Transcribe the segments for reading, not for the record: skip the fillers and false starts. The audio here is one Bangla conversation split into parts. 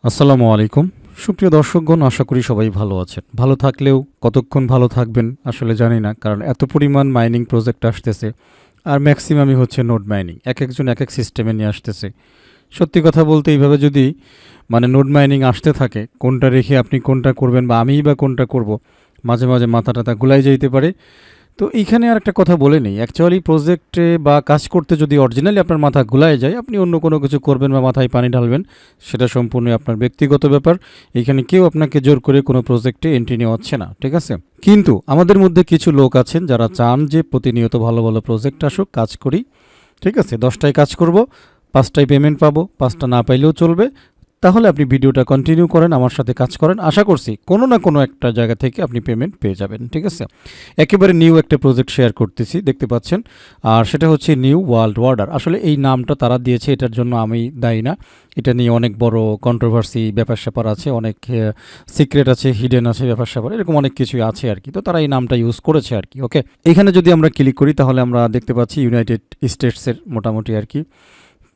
আসসালামু আলাইকুম। সুপ্রিয় দর্শকগণ, আশা করি সবাই ভালো আছেন। ভালো থাকলেও কতক্ষণ ভালো থাকবেন আসলে জানি না, কারণ এত পরিমাণ মাইনিং প্রজেক্ট আসতেছে আর ম্যাক্সিমামই হচ্ছে নোড মাইনিং। একজন এক এক সিস্টেমে নিয়ে আসতেছে। সত্যি কথা বলতে এইভাবে যদি নোড মাইনিং আসতে থাকে, কোনটা রেখে আপনি কোনটা করবেন বা আমিই বা কোনটা করব, মাঝে মাঝে মাথা টাথা গুলাই যাইতে পারে। তো এইখানে আর একটা কথা বলে নেই, অ্যাকচুয়ালি প্রজেক্টে বা কাজ করতে যদি অরিজিনালি আপনার মাথা গুলায় যায়, আপনি অন্য কোনো কিছু করবেন বা মাথায় পানি ঢালবেন, সেটা সম্পূর্ণ আপনার ব্যক্তিগত ব্যাপার। এখানে কেউ আপনাকে জোর করে কোনো প্রজেক্টে এন্ট্রি নেওয়া হচ্ছে না, ঠিক আছে? কিন্তু আমাদের মধ্যে কিছু লোক আছেন যারা চান যে প্রতিনিয়ত ভালো ভালো প্রজেক্ট আসুক, কাজ করি, ঠিক আছে? 10টায় কাজ করব, 5টায় পেমেন্ট পাবো, 5টা না পাইলেও চলবে। তাহলে আপনি ভিডিওটা কন্টিনিউ করেন, আমার সাথে কাজ করেন, আশা করছি কোনো না কোনো একটা জায়গা থেকে আপনি পেমেন্ট পেয়ে যাবেন, ঠিক আছে? একেবারে নিউ একটা প্রজেক্ট শেয়ার করতেছি, দেখতে পাচ্ছেন, আর সেটা হচ্ছে নিউ ওয়ার্ল্ড অর্ডার। আসলে এই নামটা তারা দিয়েছে, এটার জন্য আমি দায়ী না। এটা নিয়ে অনেক বড় কন্ট্রোভার্সি, ব্যাপার স্যাপার আছে, অনেক সিক্রেট আছে, হিডেন আছে, ব্যাপার স্যাপার এরকম অনেক কিছুই আছে আর কি। তো তারা এই নামটা ইউজ করেছে আর কি। ওকে, এখানে যদি আমরা ক্লিক করি তাহলে আমরা দেখতে পাচ্ছি ইউনাইটেড স্টেটসের মোটামুটি আর কি।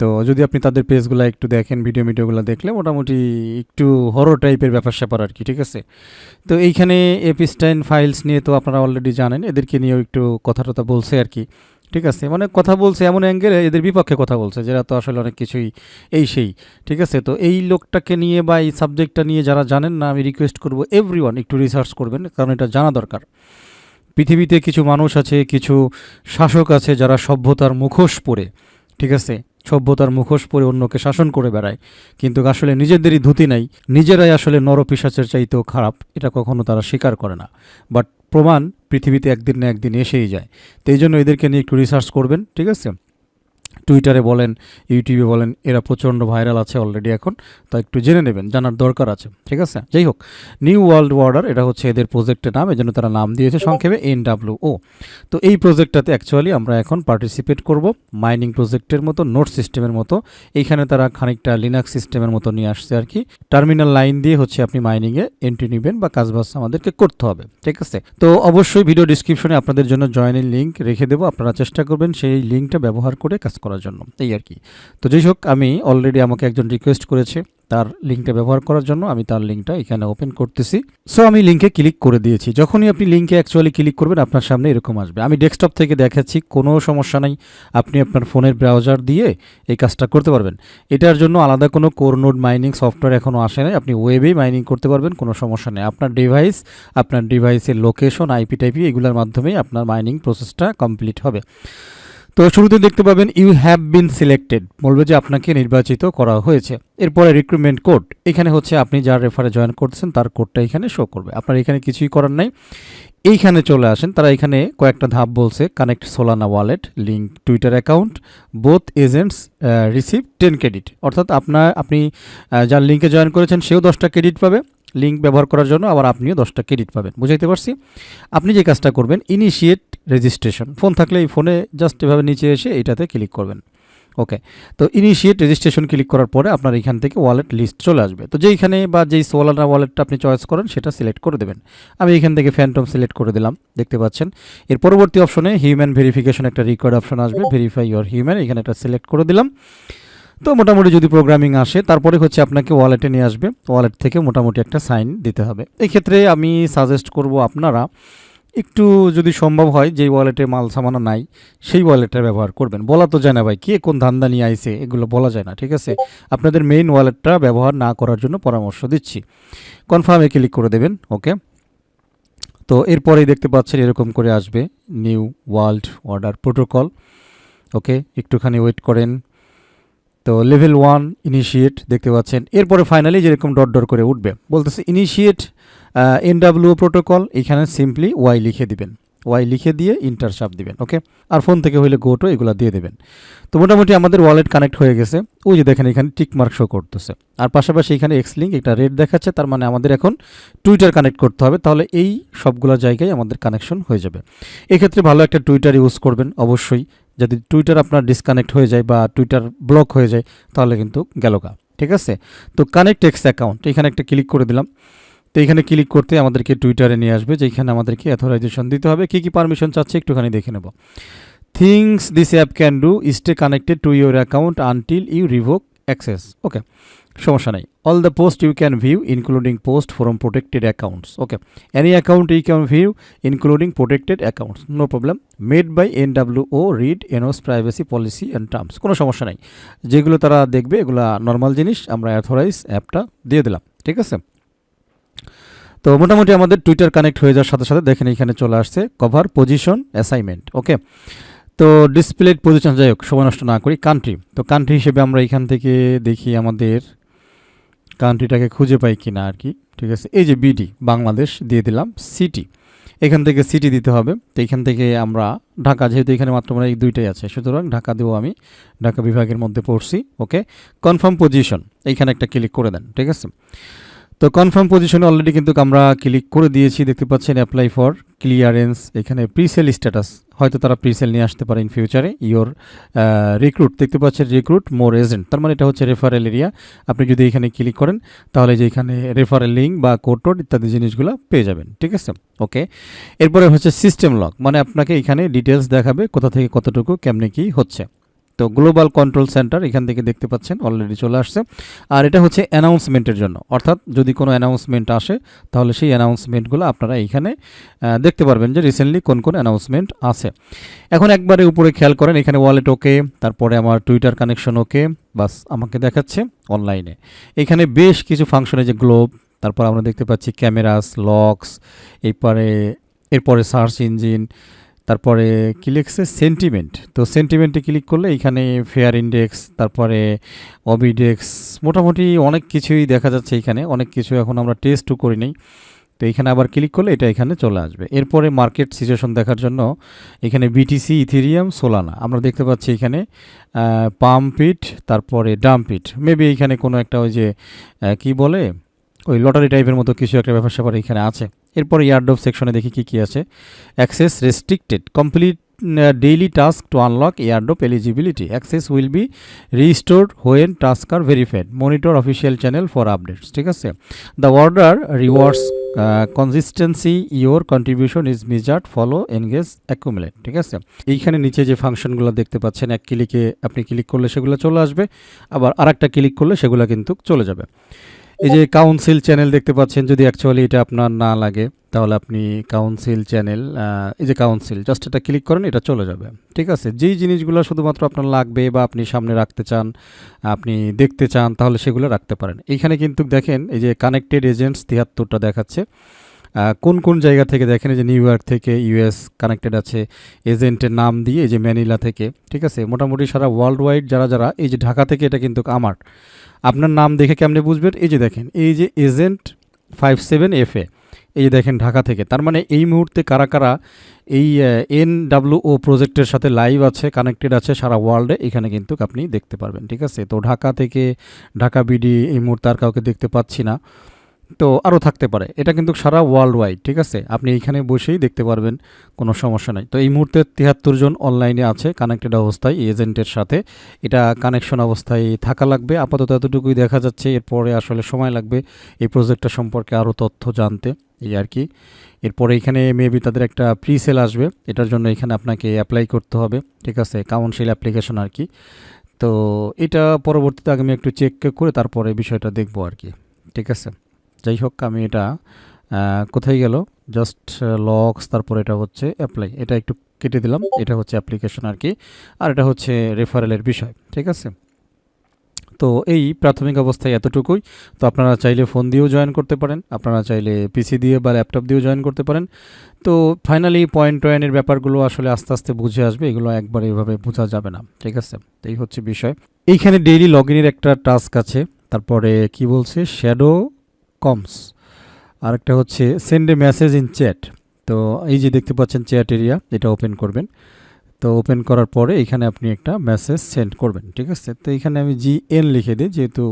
তো যদি আপনি তাদের পেজগুলো একটু দেখেন, ভিডিওগুলো দেখলে মোটামুটি একটু হরর টাইপের ব্যাপার স্যাপার আর কি, ঠিক আছে? তো এইখানে এপিস্টাইন ফাইলস নিয়ে তো আপনারা অলরেডি জানেন, এদেরকে নিয়েও একটু কথা টথা বলছে আর কি, ঠিক আছে? কথা বলছে এমন অ্যাঙ্গেলে, এদের বিপক্ষে কথা বলছে, যারা তো আসলে অনেক কিছুই এই সেই, ঠিক আছে? তো এই লোকটাকে নিয়ে বা এই সাবজেক্টটা নিয়ে যারা জানেন না, আমি রিকোয়েস্ট করবো এভরিওয়ান একটু রিসার্চ করবেন, কারণ এটা জানা দরকার। পৃথিবীতে কিছু মানুষ আছে, কিছু শাসক আছে যারা সভ্যতার মুখোশ পরে, ঠিক আছে, সভ্যতার মুখোশ পরে অন্যকে শাসন করে বেড়ায়, কিন্তু আসলে নিজেদেরই ধুতি নাই, নিজেরাই আসলে নরপিশাচের চাইতেও খারাপ, এটা কখনো তারা স্বীকার করে না। বাট প্রমাণ পৃথিবীতে একদিন না একদিন এসেই যায়। তো এই জন্য এদেরকে নিয়ে একটু রিসার্চ করবেন, ঠিক আছে? টুইটারে বলেন, ইউটিউবে বলেন, এরা প্রচণ্ড ভাইরাল আছে অলরেডি এখন। তো একটু জেনে নেবেন, জানার দরকার আছে, ঠিক আছে? যাই হোক, নিউ ওয়ার্ল্ড অর্ডার এটা হচ্ছে এদের প্রজেক্টের নাম, এজন্য তারা নাম দিয়েছে সংক্ষেপে NWO। তো এই প্রজেক্টটাতে অ্যাকচুয়ালি আমরা এখন পার্টিসিপেট করব, মাইনিং প্রজেক্টের মতো, নোট সিস্টেমের মতো। এইখানে তারা খানিকটা লিনাক্স সিস্টেমের মতো নিয়ে আসছে আর কি। টার্মিনাল লাইন দিয়ে হচ্ছে আপনি মাইনিংয়ে এন্ট্রি নেবেন বা কাজবাজ আমাদেরকে করতে হবে, ঠিক আছে? তো অবশ্যই ভিডিও ডিসক্রিপশনে আপনাদের জন্য জয়েনের লিঙ্ক রেখে দেবো, আপনারা চেষ্টা করবেন সেই লিঙ্কটা ব্যবহার করে কাজ করার জন্য, এই আর কি। তো যাই হোক, আমি অলরেডি, আমাকে একজন রিকোয়েস্ট করেছে তার লিঙ্কটা ব্যবহার করার জন্য, আমি তার লিঙ্কটা এখানে ওপেন করতেছি। সো আমি লিঙ্কে ক্লিক করে দিয়েছি। যখনই আপনি লিঙ্কে অ্যাকচুয়ালি ক্লিক করবেন, আপনার সামনে এরকম আসবে। আমি ডেস্কটপ থেকে দেখাচ্ছি, কোনো সমস্যা নাই, আপনি আপনার ফোনের ব্রাউজার দিয়ে এই কাজটা করতে পারবেন। এটার জন্য আলাদা কোনো কোর নোড মাইনিং সফটওয়্যার এখনও আসে নাই, আপনি ওয়েবেই মাইনিং করতে পারবেন, কোনো সমস্যা নেই। আপনার ডিভাইস, আপনার ডিভাইসের লোকেশন, আইপি টাইপি, এগুলোর মাধ্যমেই আপনার মাইনিং প্রসেসটা কমপ্লিট হবে। তো শুরুতে দেখতে পাবেন ইউ হ্যাভ বিন সিলেক্টেড, বলবে যে আপনাকে নির্বাচিত করা হয়েছে। এরপরে রিক্রুটমেন্ট কোড, এখানে হচ্ছে আপনি যার রেফারে জয়েন করছেন তার কোডটা এখানে শো করবে। আপনার এখানে কিছুই করার নাই, এইখানে চলে আসেন। তারা এখানে কয়েকটা ধাপ বলছে, connect Solana wallet, link Twitter account, both agents receive 10 credit. অর্থাৎ আপনি যার লিঙ্কে জয়েন করেছেন সেও 10টা ক্রেডিট পাবে লিঙ্ক ব্যবহার করার জন্য, আবার আপনিও 10টা ক্রেডিট পাবেন। বুঝাইতে পারছি? আপনি যে কাজটা করবেন, ইনিশিয়েট রেজিস্ট্রেশন, ফোন থাকলে এই ফোনে জাস্ট এভাবে নিচে এসে এটাতে ক্লিক করবেন। ওকে, তো ইনিশিয়েট রেজিস্ট্রেশন ক্লিক করার পরে আপনার এখান থেকে ওয়ালেট লিস্ট চলে আসবে। তো যেইখানে বা যেই সোলানা ওয়ালেটটা আপনি চয়েস করেন সেটা সিলেক্ট করে দেবেন। আমি এখান থেকে ফ্যান্টম সিলেক্ট করে দিলাম, দেখতে পাচ্ছেন। এর পরবর্তী অপশনে হিউম্যান ভেরিফিকেশন একটা রিকোয়ার্ড অপশন আসবে, ভেরিফাই ইউর হিউম্যান, এখানে একটা সিলেক্ট করে দিলাম। তো মোটামুটি যদি প্রোগ্রামিং আসে, তারপরে হচ্ছে আপনাকে ওয়ালেটে নিয়ে আসবে, ওয়ালেট থেকে মোটামুটি একটা সাইন দিতে হবে। এই ক্ষেত্রে আমি সাজেস্ট করব আপনারা একটু, যদি সম্ভব হয়, যেই ওয়ালেটে মাল সামানা নাই সেই ওয়ালেটটা ব্যবহার করবেন। বলা তো যায় না ভাই, কে কোন ধান্দা নিয়ে আইছে, এগুলো বলা যায় না, ঠিক আছে? আপনাদের মেইন ওয়ালেটটা ব্যবহার না করার জন্য পরামর্শ দিচ্ছি। কনফার্মে ক্লিক করে দেবেন। ওকে, তো এরপরেই দেখতে পাচ্ছেন এরকম করে আসবে নিউ ওয়ার্ল্ড অর্ডার প্রোটোকল। ওকে, একটুখানি ওয়েট করেন। তো লেভেল 1 ইনিশিয়েট দেখতে পাচ্ছেন। এরপরে ফাইনালি যেরকম ডট ডট করে উঠবে, বলতেছে ইনিশিয়েট NWO প্রোটোকল, এখানে সিম্পলি ওয়াই লিখে দিবেন, ওয়াই লিখে দিয়ে ইন্টার চাপ দিবেন। ওকে, আর ফোন থেকে হইলে গোটো এগুলো দিয়ে দেবেন। তো মোটামুটি আমাদের ওয়ালেট কানেক্ট হয়ে গেছে। ওই যে দেখেন এখানে টিক মার্ক শো করতেছে, আর পাশাপাশি এখানে এক্স লিঙ্ক একটা রেড দেখাচ্ছে, তার মানে আমাদের এখন টুইটার কানেক্ট করতে হবে, তাহলে এই সবগুলো জায়গায় আমাদের কানেকশন হয়ে যাবে। এক্ষেত্রে ভালো একটা টুইটার ইউজ করবেন অবশ্যই। যদি টুইটার আপনার ডিসকানেক্ট হয়ে যায় বা টুইটার ব্লক হয়ে যায়, তাহলে কিন্তু গেলগা, ঠিক আছে? তো কানেক্ট এক্স অ্যাকাউন্ট, এখানে একটা ক্লিক করে দিলাম। তো এখানে ক্লিক করতে আমাদেরকে টুইটারে নিয়ে আসবে, যেখানে আমাদেরকে অথরাইজেশন দিতে হবে। কী কী পারমিশন চাচ্ছে একটুখানি দেখে নেব। Things this app can do, stay connected to your account until you revoke access. Okay, সমস্যা নেই। All the post you can view including post from protected accounts. Okay, any account you can view including protected accounts, no problem. Made by NWO, read NWO's privacy policy and terms, কোনো সমস্যা নেই। যেগুলো তারা দেখবে এগুলো নর্মাল জিনিস, আমরা অ্যাথরাইজ অ্যাপটা দিয়ে দিলাম, ঠিক আছে। তো মোটামুটি আমাদের টুইটার কানেক্ট হয়ে যাওয়ার সাথে সাথে দেখেন এখানে চলে আসছে কভার পজিশন অ্যাসাইনমেন্ট। ওকে, তো ডিসপ্লে পজিশন, যাই হোক সময় নষ্ট না করি। কান্ট্রি, তো কান্ট্রি হিসেবে আমরা এখান থেকে দেখি আমাদের কান্ট্রিটাকে খুঁজে পাই কিনা আর কি, ঠিক আছে। এই যে বিডি বাংলাদেশ দিয়ে দিলাম। সিটি, এখান থেকে সিটি দিতে হবে। তো এখান থেকে আমরা ঢাকা, যেহেতু এখানে মাত্র মানে এই দুইটাই আছে, সুতরাং ঢাকা দেবো, আমি ঢাকা বিভাগের মধ্যে পড়ছি। ওকে, কনফার্ম পজিশন, এইখানে একটা ক্লিক করে দেন, ঠিক আছে। তো কনফার্ম পজিশনে অলরেডি কিন্তু আমরা ক্লিক করে দিয়েছি, দেখতে পাচ্ছেন অ্যাপ্লাই ফর ক্লিয়ারেন্স, এখানে প্রিসেল স্ট্যাটাস, হয়তো তারা প্রিসেল নিয়ে আসতে পারে ইন ফিউচারে। ইওর রিক্রুট, দেখতে পাচ্ছেন রিক্রুট মোর এজেন্ট, তার মানে এটা হচ্ছে রেফারেল এরিয়া। আপনি যদি এখানে ক্লিক করেন তাহলে যে এখানে রেফারেল লিঙ্ক বা কোড টোড ইত্যাদি জিনিসগুলো পেয়ে যাবেন, ঠিক আছে। ওকে, এরপরে হচ্ছে সিস্টেম লগ, মানে আপনাকে এখানে ডিটেলস দেখাবে কোথা থেকে কতটুকু কেমনে কি হচ্ছে। তো গ্লোবাল কন্ট্রোল সেন্টার এখান থেকে দেখতে পাচ্ছেন অলরেডি চলে আসছে। আর এটা হচ্ছে অ্যানাউন্সমেন্টের জন্য, অর্থাৎ যদি কোনো অ্যানাউন্সমেন্ট আসে তাহলে সেই অ্যানাউন্সমেন্টগুলো আপনারা এইখানে দেখতে পারবেন যে রিসেন্টলি কোন কোন অ্যানাউন্সমেন্ট আছে। এখন একবারে উপরে খেয়াল করেন, এখানে ওয়ালেট ওকে, তারপরে আমার টুইটার কানেকশন ওকে, বাস আমাকে দেখাচ্ছে অনলাইনে। এখানে বেশ কিছু ফাংশনে, যে গ্লোব, তারপর আমরা দেখতে পাচ্ছি ক্যামেরাস, লকস, এরপরে সার্চ ইঞ্জিন, তারপরে কি লিখছে সেন্টিমেন্ট। তো সেন্টিমেন্টে ক্লিক করলে এখানে ফেয়ার ইন্ডেক্স, তারপরে অবিডেক্স, মোটামুটি অনেক কিছুই দেখা যাচ্ছে এখানে, অনেক কিছু এখন আমরা টেস্টও করি নাই। তো এখানে আবার ক্লিক করলে এটা এখানে চলে আসবে। এরপরে মার্কেট সিচুয়েশন দেখার জন্য এখানে বিটিসি, ইথেরিয়াম, সোলানা আমরা দেখতে পাচ্ছি এখানে পাম্পিট, তারপরে ডাম্পিট, মেবি এখানে কোনো একটা ওই যে কি বলে ওই লটারি টাইপের মতো কিছু একটা ব্যাপার স্যাপার এখানে আছে। এরপরে ইয়ারডপ সেকশনে দেখি কি কি আছে। Access restricted, complete daily task to unlock airdrop eligibility, access will be restored when task are verified, monitor official channel for updates, ঠিক আছে। The order rewards consistency, your contribution is measured, follow, engage, accumulate, ঠিক আছে। এইখানে নিচে যে ফাংশনগুলো দেখতে পাচ্ছেন, এক ক্লিকে আপনি ক্লিক করলে সেগুলো চলে আসবে, আবার আরেকটা ক্লিক করলে সেগুলো কিন্তু চলে যাবে। এই যে কাউন্সিল চ্যানেল দেখতে পাচ্ছেন, যদি অ্যাকচুয়ালি এটা আপনার না লাগে তাহলে আপনি কাউন্সিল চ্যানেল, এই যে কাউন্সিল, জাস্ট এটা ক্লিক করেন, এটা চলে যাবে, ঠিক আছে। যেই জিনিসগুলো শুধুমাত্র আপনার লাগবে বা আপনি সামনে রাখতে চান, আপনি দেখতে চান, তাহলে সেগুলো রাখতে পারেন। এইখানে কিন্তু দেখেন এই যে কানেক্টেড এজেন্টস 73টা দেখাচ্ছে। কোন কোন জায়গা থেকে দেখেন, এই যে নিউ ইয়র্ক থেকে ইউএস কানেক্টেড আছে এজেন্টের নাম দিয়ে, এই যে ম্যানিলা থেকে, ঠিক আছে। মোটামুটি সারা ওয়ার্ল্ড ওয়াইড যারা যারা, এই যে ঢাকা থেকে এটা কিন্তু আমার, আপনার নাম দেখে কেমনে বুঝবেন, এই যে দেখেন এই যে এজেন্ট 57FA, এই যে দেখেন ঢাকা থেকে, তার মানে এই মুহূর্তে কারা কারা এই NWO প্রজেক্টের সাথে লাইভ আছে, কানেক্টেড আছে সারা ওয়ার্ল্ডে, এখানে কিন্তু আপনি দেখতে পারবেন, ঠিক আছে। তো ঢাকা থেকে, ঢাকা বিডি এই মুহূর্তে আর কাউকে দেখতে পাচ্ছি না, তো আরও থাকতে পারে, এটা কিন্তু সারা ওয়ার্ল্ড ওয়াইড, ঠিক আছে। আপনি এইখানে বসেই দেখতে পারবেন, কোনো সমস্যা নাই। তো এই মুহূর্তে 73 জন অনলাইনে আছে কানেক্টেড অবস্থায় এজেন্টের সাথে, এটা কানেকশন অবস্থায় থাকা লাগবে। আপাতত এতটুকুই দেখা যাচ্ছে, এরপরে আসলে সময় লাগবে এই প্রজেক্টটা সম্পর্কে আরও তথ্য জানতে, এই আর কি। এরপরে এখানে মেবি তাদের একটা প্রি সেল আসবে, এটার জন্য এখানে আপনাকে অ্যাপ্লাই করতে হবে, ঠিক আছে, কাউন্সিল অ্যাপ্লিকেশন আর কি। তো এটা পরবর্তীতে আমি একটু চেক করে তারপরে বিষয়টা দেখবো আর কি, ঠিক আছে। যাই হোক, আমি এটা কোথায় গেল, জাস্ট লক্স, তারপর এটা হচ্ছে অ্যাপ্লাই, এটা একটু কেটে দিলাম, এটা হচ্ছে অ্যাপ্লিকেশন আর কি, আর এটা হচ্ছে রেফারেলের বিষয়, ঠিক আছে। তো এই প্রাথমিক অবস্থায় এতটুকুই। তো আপনারা চাইলে ফোন দিয়েও জয়েন করতে পারেন, আপনারা চাইলে পিসি দিয়ে বা ল্যাপটপ দিয়েও জয়েন করতে পারেন। তো ফাইনালি পয়েন্ট টয়েনের ব্যাপারগুলো আসলে আস্তে আস্তে বুঝে আসবে, এগুলো একবার এভাবে বোঝা যাবে না, ঠিক আছে। তো এই হচ্ছে বিষয়। এইখানে ডেইলি লগ ইনের একটা টাস্ক আছে, তারপরে কি বলছে শ্যাডো কমস, আরেকটা হচ্ছে send A message in chat. তো এই যে দেখতে পাচ্ছেন চ্যাট এরিয়া, এটা ওপেন করবেন। তো ওপেন করার পরে এখানে আপনি একটা মেসেজ সেন্ড করবেন, ঠিক আছে। তো এখানে আমি GN লিখে দিই, যেহেতু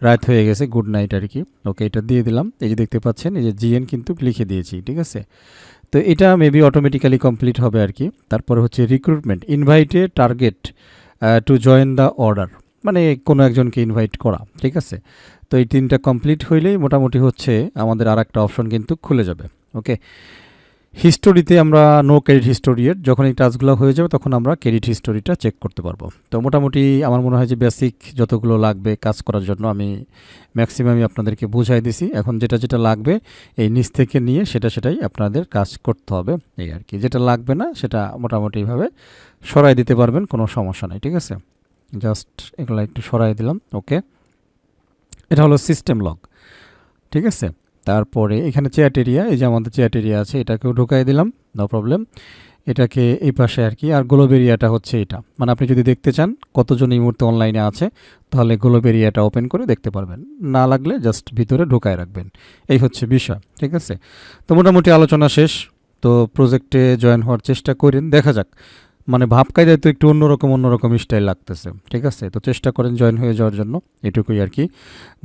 রাত হয়ে গেছে, গুড নাইট আর কি। ওকে, এটা দিয়ে দিলাম। এই যে দেখতে পাচ্ছেন এই যে GN কিন্তু লিখে দিয়েছি, ঠিক আছে। তো এটা মেবি অটোমেটিক্যালি কমপ্লিট হবে আর কি। তারপরে হচ্ছে রিক্রুটমেন্ট, ইনভাইটে target to join the order, মানে কোনো একজনকে ইনভাইট করা, ঠিক আছে। তো এই তিনটা কমপ্লিট হইলেই মোটামুটি হচ্ছে আমাদের আর একটা অপশন কিন্তু খুলে যাবে। ওকে, হিস্টোরিতে আমরা নো ক্রেডিট হিস্টোরি এর যখন এই টাস্কগুলো হয়ে যাবে তখন আমরা ক্রেডিট হিস্টোরিটা চেক করতে পারবো। তো মোটামুটি আমার মনে হয় যে বেসিক যতগুলো লাগবে কাজ করার জন্য আমি ম্যাক্সিমামই আপনাদেরকে বুঝাই দিছি। এখন যেটা যেটা লাগবে এই নিচ থেকে নিয়ে সেটাই আপনাদের কাজ করতে হবে, এই আর কি। যেটা লাগবে না সেটা মোটামুটি এইভাবে সরাই দিতে পারবেন, কোনো সমস্যা নাই, ঠিক আছে। জাস্ট এগুলো একটু সরাই দিলাম, ওকে। এটা হলো সিস্টেম লগ, ঠিক আছে। তারপরে এখানে চ্যাট এরিয়া, এই যে আমাদের চ্যাট এরিয়া আছে এটাকেও ঢুকাই দিলাম, নো প্রবলেম। এটাকে এই পাশে আর কি। আর গ্লোব এরিয়াটা হচ্ছে এটা, মানে আপনি যদি দেখতে চান কতজন এই মুহূর্তে অনলাইনে আছে তাহলে গ্লোব এরিয়াটা ওপেন করে দেখতে পারবেন, না লাগলে জাস্ট ভিতরে ঢুকায় রাখবেন। এই হচ্ছে বিষয়, ঠিক আছে। তো মোটামুটি আলোচনা শেষ। তো প্রজেক্টে জয়েন হওয়ার চেষ্টা করেন, দেখা যাক। মানে ভাব কায়দায় তো একটু অন্যরকম স্টাইল লাগতেছে, ঠিক আছে। তো চেষ্টা করেন জয়েন হয়ে যাওয়ার জন্য, এটুকুই আর কি।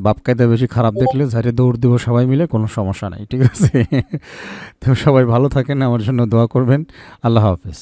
ভাব কায়দা বেশি খারাপ দেখলে ঝাড়ে দৌড় দেবো সবাই মিলে, কোনো সমস্যা নাই, ঠিক আছে। তো সবাই ভালো থাকেন, আমার জন্য দোয়া করবেন। আল্লাহ হাফেজ।